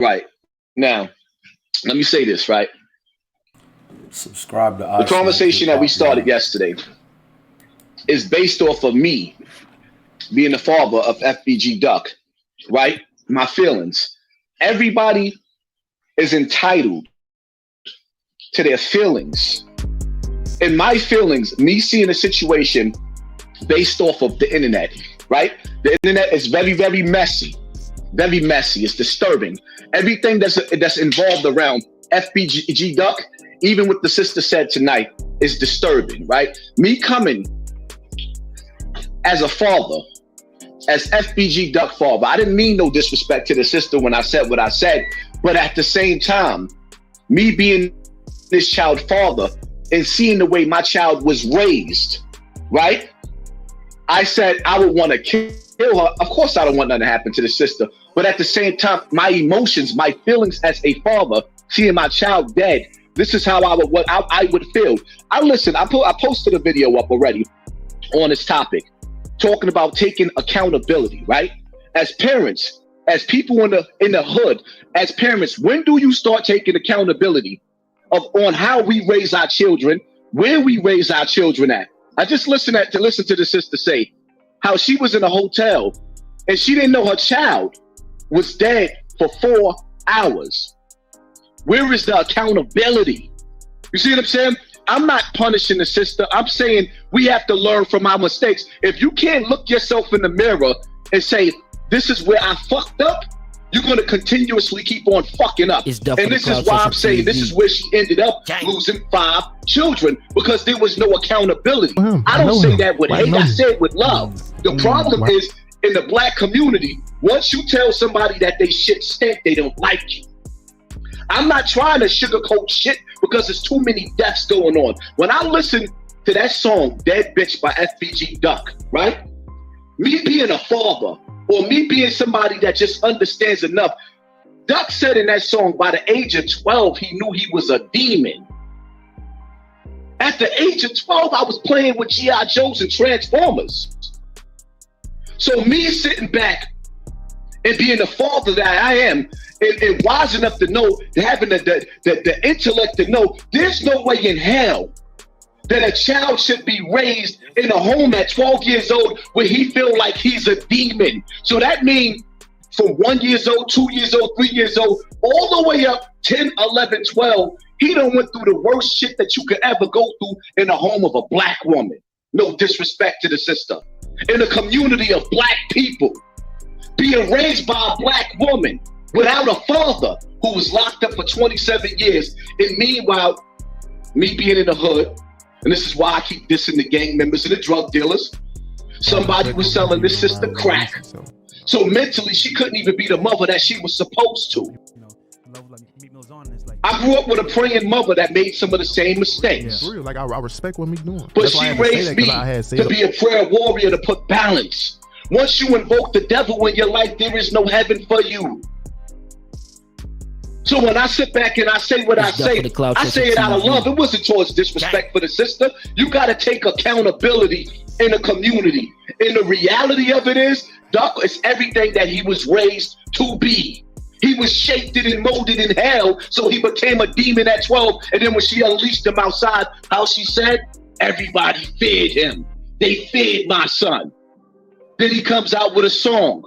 Right. Now, let me say this, right? Subscribe to the conversation that we started yesterday is based off of me being the father of FBG Duck, right? My feelings. Everybody is entitled to their feelings. In my feelings, me seeing a situation based off of the internet, right? The internet is very, very messy. Very messy. It's disturbing. Everything that's involved around FBG Duck, even what the sister said tonight, is disturbing, right? Me coming as a father, as FBG Duck father, I didn't mean no disrespect to the sister when I said what I said, but at the same time, me being this child father and seeing the way my child was raised, right? I said I would want to kill her. Of course, I don't want nothing to happen to the sister, but at the same time, my emotions, my feelings as a father, seeing my child dead, this is how I would feel. I posted a video up already on this topic, talking about taking accountability, right? As parents, as people in the hood, as parents, when do you start taking accountability on how we raise our children, where we raise our children at? I just listened to the sister say how she was in a hotel and she didn't know her child was dead for 4 hours. Where is the accountability? You see what I'm saying? I'm not punishing the sister. I'm saying we have to learn from our mistakes. If you can't look yourself in the mirror and say, this is where I fucked up, you're going to continuously keep on fucking up. And this is why I'm saying this is where she ended up losing 5 children, because there was no accountability. I don't say that with hate. I say it with love. The problem is in the black community, once you tell somebody that they shit stink, they don't like you. I'm not trying to sugarcoat shit because there's too many deaths going on. When I listen to that song, Dead Bitch by FBG Duck, right? Me being a father, or me being somebody that just understands enough. Duck said in that song, by the age of 12, he knew he was a demon. At the age of 12, I was playing with G.I. Joes and Transformers. So me sitting back and being the father that I am, and wise enough to know, having the intellect to know, there's no way in hell that a child should be raised in a home at 12 years old where he feel like he's a demon. So that means from 1 year old, 2 years old, 3 years old, all the way up 10, 11, 12, he done went through the worst shit that you could ever go through in the home of a black woman. No disrespect to the sister. In a community of black people, being raised by a black woman without a father who was locked up for 27 years. And meanwhile, me being in the hood, and this is why I keep dissing the gang members and the drug dealers. Somebody was selling this sister crack. So mentally, she couldn't even be the mother that she was supposed to. I grew up with a praying mother that made some of the same mistakes. Yeah, for real. Like I respect what Meek doing. But she raised me to be a prayer warrior, to put balance. Once you invoke the devil in your life, there is no heaven for you. So when I sit back and I say what I say it out of love. It wasn't towards disrespect for the sister. You got to take accountability in a community. And the reality of it is, Duck is everything that he was raised to be. He was shaped and molded in hell, so he became a demon at 12. And then when she unleashed him outside, how she said, everybody feared him. They feared my son. Then he comes out with a song,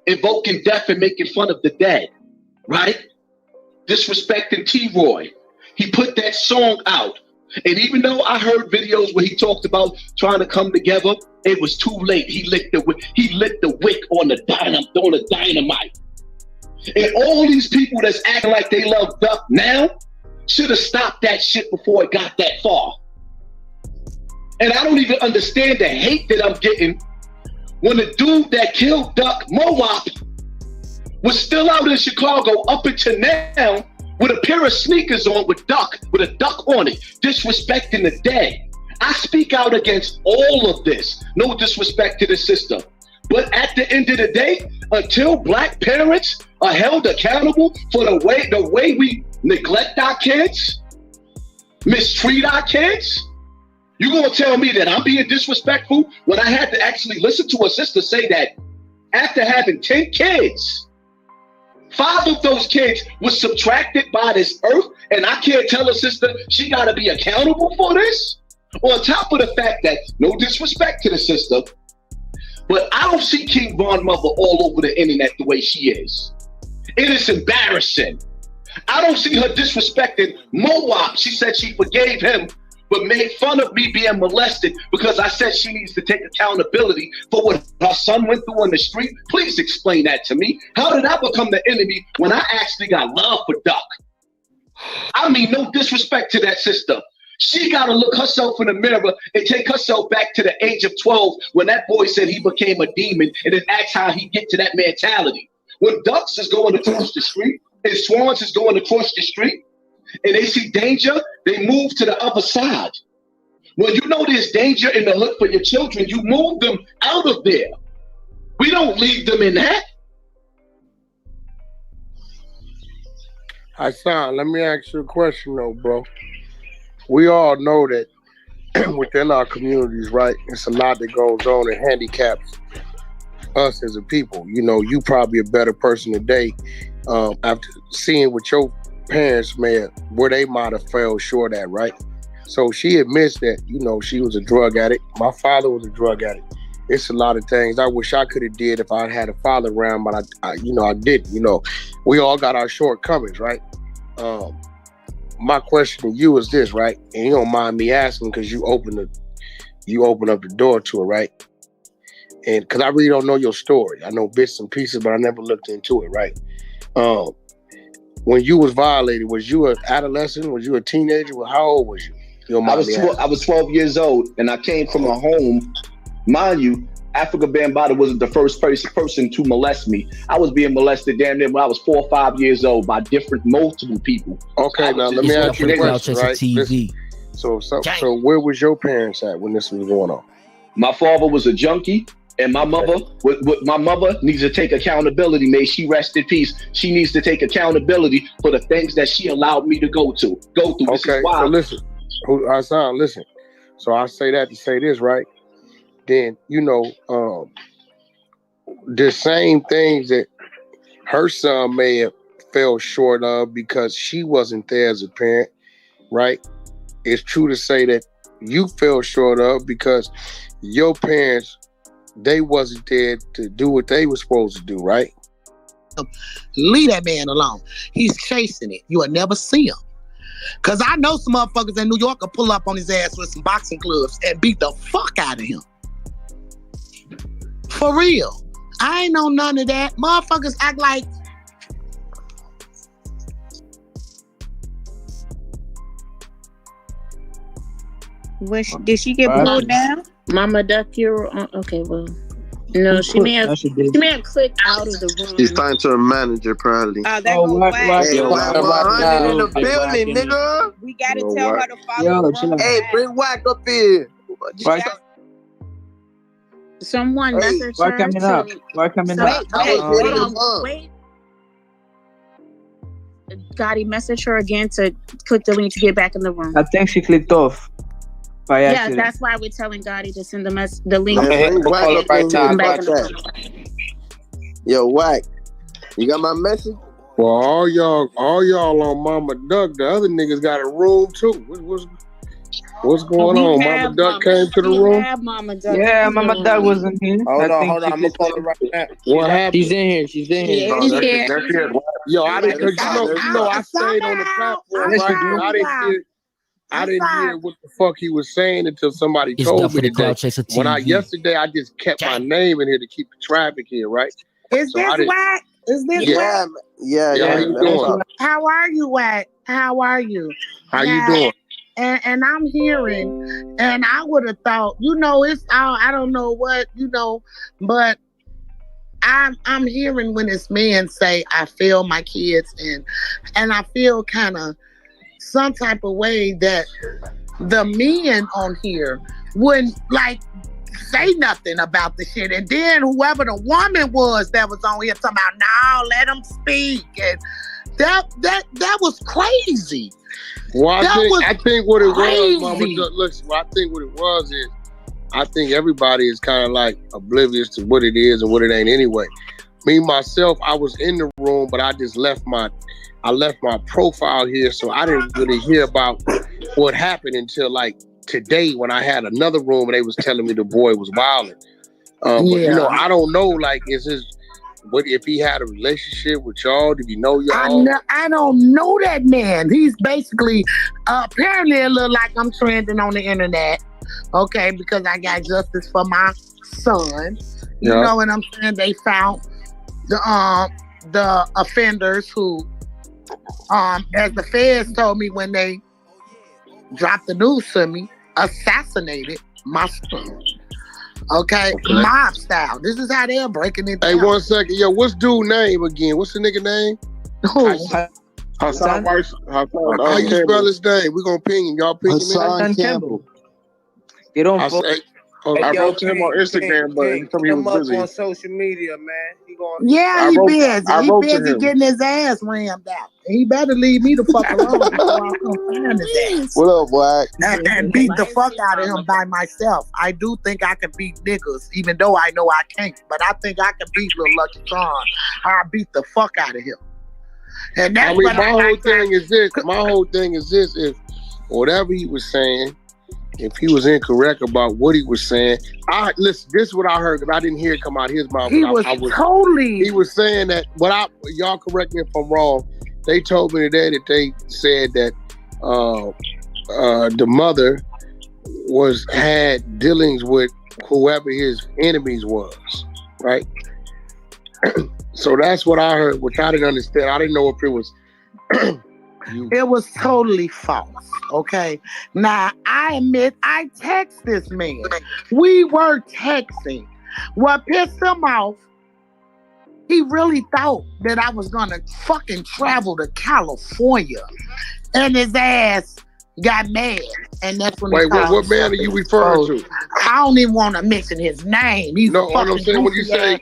invoking death and making fun of the dead. Right? Disrespecting T-Roy. He put that song out. And even though I heard videos where he talked about trying to come together, it was too late. He lit the wick on the dynamite. And all these people that's acting like they love Duck now should have stopped that shit before it got that far. And I don't even understand the hate that I'm getting when the dude that killed Duck, Moab, was still out in Chicago up until now with a pair of sneakers on with a duck on it, disrespecting the dead. I speak out against all of this. No disrespect to the sister. But at the end of the day, until black parents are held accountable for the way we neglect our kids, mistreat our kids, you gonna tell me that I'm being disrespectful when I had to actually listen to a sister say that after having 10 kids, 5 of those kids was subtracted by this earth, and I can't tell her sister she got to be accountable for this? On top of the fact that, no disrespect to the sister, but I don't see King Von mother all over the internet the way she is. It is embarrassing. I don't see her disrespecting Wack. She said she forgave him, but made fun of me being molested because I said she needs to take accountability for what her son went through on the street. Please explain that to me. How did I become the enemy when I actually got love for Duck? I mean, no disrespect to that sister. She got to look herself in the mirror and take herself back to the age of 12 when that boy said he became a demon, and then ask how he get to that mentality. When Ducks is going across the street and Swans is going across the street and they see danger, they move to the other side. When you know there's danger in the hood for your children, you move them out of there. We don't leave them in that. Hassan, let me ask you a question though, bro. We all know that within our communities, right, it's a lot that goes on and handicaps us as a people. You know, you probably a better person today after seeing what your parents made, where they might have fell short at, right? So she admits that, you know, she was a drug addict. My father was a drug addict. It's a lot of things I wish I could have did if I had a father around, but I didn't. You know, we all got our shortcomings, right? My question to you is this, right? And you don't mind me asking because you open up the door to it, right? And because I really don't know your story. I know bits and pieces, but I never looked into it, right? When you was violated, was you an adolescent? Was you a teenager? Well, how old was you? I was 12 years old, and I came from a home, mind you, Africa Bambaataa wasn't the first person to molest me. I was being molested damn near when I was 4 or 5 years old by multiple people. Okay, now let me ask you a question, right? TV. So where was your parents at when this was going on? My father was a junkie, and my mother needs to take accountability. May she rest in peace. She needs to take accountability for the things that she allowed me to go through. Okay, so listen, Hassan, listen. So I say that to say this, right? Then, you know, the same things that her son may have fell short of because she wasn't there as a parent, right? It's true to say that you fell short of because your parents, they wasn't there to do what they were supposed to do, right? Leave that man alone. He's chasing it. You will never see him. Because I know some motherfuckers in New York will pull up on his ass with some boxing gloves and beat the fuck out of him. For real. I ain't know none of that. Motherfuckers act like... Did she get pulled down? Mama Duck, you're on. Okay, well, no, she may have clicked out of the room. She's talking to her manager, probably. That goes Wack. Hey, Wack in the building, nigga. We gotta tell her to follow the room. Hey, bring Wack up here. Someone message her. Why coming up? Wait. Gotti, message her again to click the link to get back in the room. I think she clicked off. Yeah, that's why we're telling Gotti to send the link. Yo, Wack, you got my message? Well, all y'all on Mama Duck. The other niggas got a room too. What's going on? Mama Duck came to the room. Mama Duck. Yeah, Mama Duck was in here. Hold on. I'm gonna call her right now. What happened? She's in here. She's here. Yo, I didn't, cause you know, I stayed on the platform, right? I didn't hear what the fuck he was saying until somebody told me today. Yesterday I just kept my name in here to keep the traffic here, right? Is this Wack? Is this Wack? Yeah. How you doing? How are you, Wack? How are you? How you doing? And I'm hearing, and I would have thought, you know, it's all, I don't know what, you know, but I'm hearing when this man say, I fail my kids, and I feel kind of some type of way that the men on here wouldn't like say nothing about the shit, and then whoever the woman was that was on here talking about, no, let them speak, and that was crazy. Well, I think what it was, Mama, listen, I think what it was is, I think everybody is kind of like oblivious to what it is and what it ain't anyway. Me myself, I was in the room, but I just left my profile here, so I didn't really hear about what happened until like today when I had another room and they was telling me the boy was violent. But you know, I don't know. Like, what if he had a relationship with y'all? Did he know y'all? I don't know that man. He's basically apparently it look like I'm trending on the internet. Okay, because I got justice for my son. You know what I'm saying? They found the offenders who, as the feds told me when they dropped the news to me, assassinated my son. Okay, mob style. This is how they're breaking it down. Hey, 1 second. Yo, what's dude's name again? What's the nigga name? Hassan. How you spell his name? We're gonna ping him. Y'all ping him. Hassan Campbell. You don't I wrote to him on Instagram, but he told me he was busy. On social media, man. He busy. He busy getting his ass rammed out. He better leave me the fuck alone before I come find his ass. What up, Wack? And beat the fuck out of him by myself. I do think I can beat niggas, even though I know I can't. But I think I can beat Lil Lucky Charm. I beat the fuck out of him. And that's my whole thing is this. My whole thing is this. If whatever he was saying, if he was incorrect about what he was saying, listen. This is what I heard because I didn't hear it come out of his mouth. He was saying that. Y'all correct me if I'm wrong. They told me today that they said that the mother had dealings with whoever his enemies was, right? So that's what I heard, which I didn't understand. I didn't know if it was. It was totally false. Okay. Now I admit I text this man. We were texting. What pissed him off, he really thought that I was gonna fucking travel to California, and his ass got mad. And that's when what man are you referring to? I don't even want to mention his name. He's I'm saying when you say.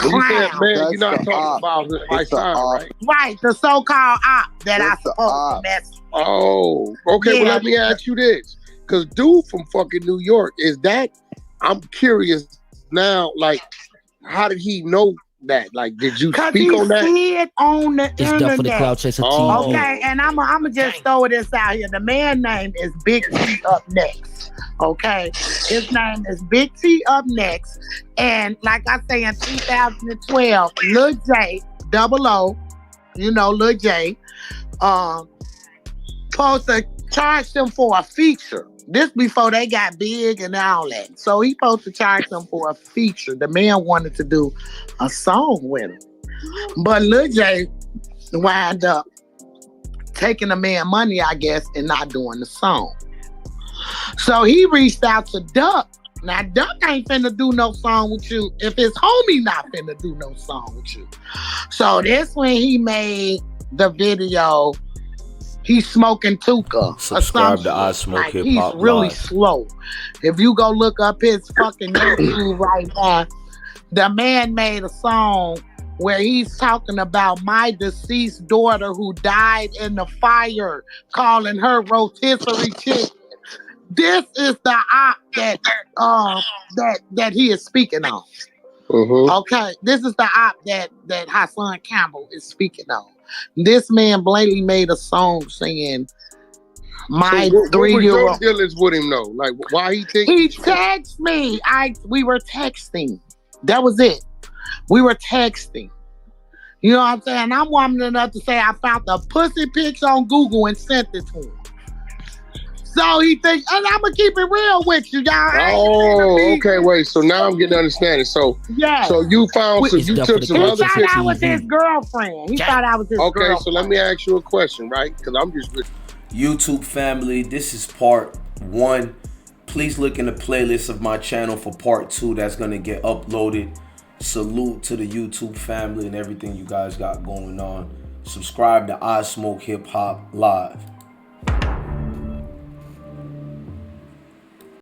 When you say man, you're not talking about my son, right? Right, the so-called op that I supposed to mess. Oh, okay. Yeah. Well, let me ask you this, because dude from fucking New York I'm curious now. Like, how did he know that? Like, did you speak on that? See it on the It's internet. for the Cloud Chaser team. Okay, and I'm gonna just throw this out here. The man's name is Big T Up Next. Okay, his name is Big T Up Next, and like I say, in 2012, Lil J, Lil J, supposed to charge them for a feature. This before they got big and all that. So he supposed to charge them for a feature. The man wanted to do a song with him, but Lil J wound up taking the man money, I guess, and not doing the song. So he reached out to Duck. Now, Duck ain't finna do no song with you if his homie not finna do no song with you. So that's when he made the video, he's smoking Tuka. Subscribe to I Smoke Hip Hop. He's really slow. If you go look up his fucking YouTube right now, the man made a song where he's talking about my deceased daughter who died in the fire, calling her rotisserie chicken. This is the op that he is speaking on. Mm-hmm. Okay, this is the op that Hassan Campbell is speaking on. This man blatantly made a song saying, "My 3-year-old." What was your dealings with him though? Like, why he think he texted me? We were texting. That was it. We were texting. You know what I'm saying? I'm woman enough to say I found the pussy pics on Google and sent it to him. So he thinks, and I'm gonna keep it real with you, y'all. Oh, okay, wait. So now I'm getting understanding. So yeah. So you found you took some other pictures. He thought I was his girlfriend. He thought I was his girlfriend. Okay, so let me ask you a question, right? Because I'm just with YouTube family. This is part 1. Please look in the playlist of my channel for part 2. That's gonna get uploaded. Salute to the YouTube family and everything you guys got going on. Subscribe to I Smoke Hip Hop Live.